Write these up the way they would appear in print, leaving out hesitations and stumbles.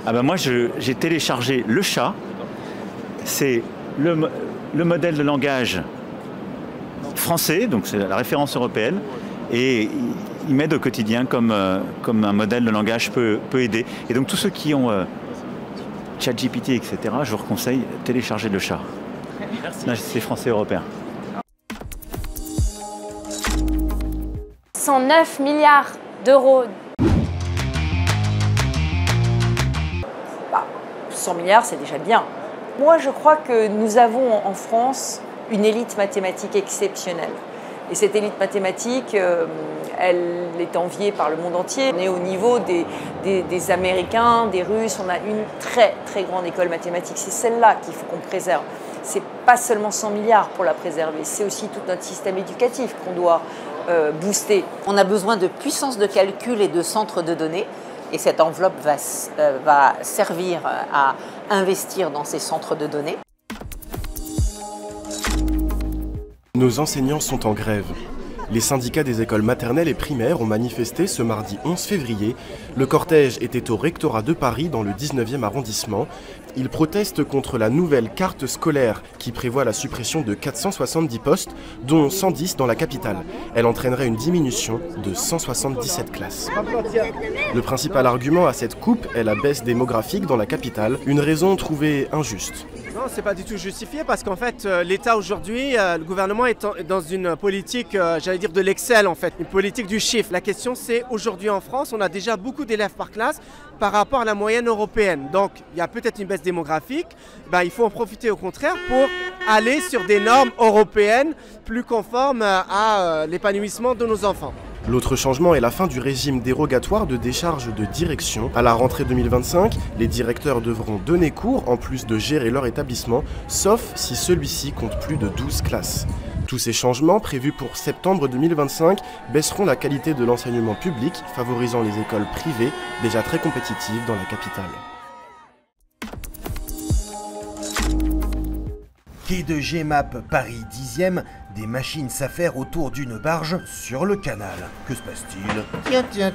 Ah ben moi j'ai téléchargé le chat, c'est le modèle de langage français, donc c'est la référence européenne, et il m'aide au quotidien comme un modèle de langage peut aider. Et donc tous ceux qui ont ChatGPT, etc., je vous conseille télécharger le chat. C'est français européen. 109 milliards d'euros. 100 milliards, c'est déjà bien. Moi, je crois que nous avons en France une élite mathématique exceptionnelle. Et cette élite mathématique, elle est enviée par le monde entier. On est au niveau des Américains, des Russes. On a une très, très grande école mathématique. C'est celle-là qu'il faut qu'on préserve. C'est pas seulement 100 milliards pour la préserver, c'est aussi tout notre système éducatif qu'on doit booster. On a besoin de puissance de calcul et de centres de données. Et cette enveloppe va servir à investir dans ces centres de données. Nos enseignants sont en grève. Les syndicats des écoles maternelles et primaires ont manifesté ce mardi 11 février. Le cortège était au rectorat de Paris dans le 19e arrondissement. Ils protestent contre la nouvelle carte scolaire qui prévoit la suppression de 470 postes, dont 110 dans la capitale. Elle entraînerait une diminution de 177 classes. Le principal argument à cette coupe est la baisse démographique dans la capitale, une raison trouvée injuste. Non, c'est pas du tout justifié parce qu'en fait, l'État aujourd'hui, le gouvernement est dans une politique, j'allais dire de l'excel en fait, une politique du chiffre. La question c'est, aujourd'hui en France, on a déjà beaucoup d'élèves par classe par rapport à la moyenne européenne. Donc, il y a peut-être une baisse démographique, il faut en profiter au contraire pour aller sur des normes européennes plus conformes à l'épanouissement de nos enfants. L'autre changement est la fin du régime dérogatoire de décharge de direction. À la rentrée 2025, les directeurs devront donner cours en plus de gérer leur établissement, sauf si celui-ci compte plus de 12 classes. Tous ces changements, prévus pour septembre 2025, baisseront la qualité de l'enseignement public, favorisant les écoles privées, déjà très compétitives dans la capitale. Quai de Gemap, Paris 10e, des machines s'affairent autour d'une barge sur le canal. Que se passe-t-il? Tiens.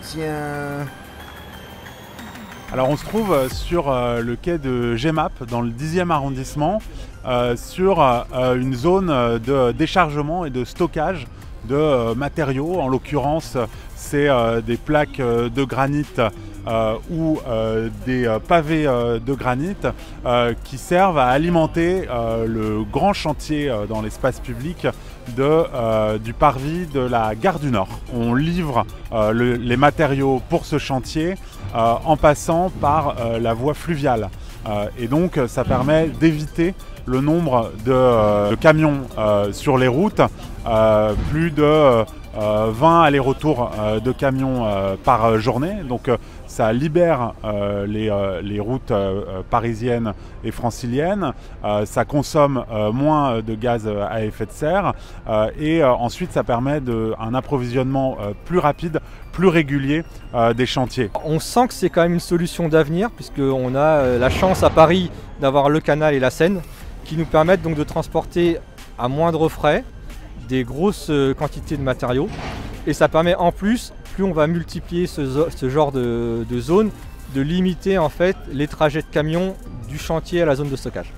Alors on se trouve sur le quai de Gemap, dans le 10e arrondissement, sur une zone de déchargement et de stockage de matériaux. En l'occurrence, c'est des plaques de granit ou des pavés de granit qui servent à alimenter le grand chantier dans l'espace public du parvis de la gare du Nord. On livre les matériaux pour ce chantier en passant par la voie fluviale. Et donc ça permet d'éviter le nombre de camions sur les routes, plus de 20 allers-retours de camions par journée. Donc ça libère les routes parisiennes et franciliennes, ça consomme moins de gaz à effet de serre et ensuite ça permet un approvisionnement plus rapide, plus régulier des chantiers. On sent que c'est quand même une solution d'avenir puisqu'on a la chance à Paris d'avoir le canal et la Seine qui nous permettent donc de transporter à moindre frais des grosses quantités de matériaux et ça permet en plus, plus on va multiplier ce genre de zones, de limiter en fait les trajets de camions du chantier à la zone de stockage.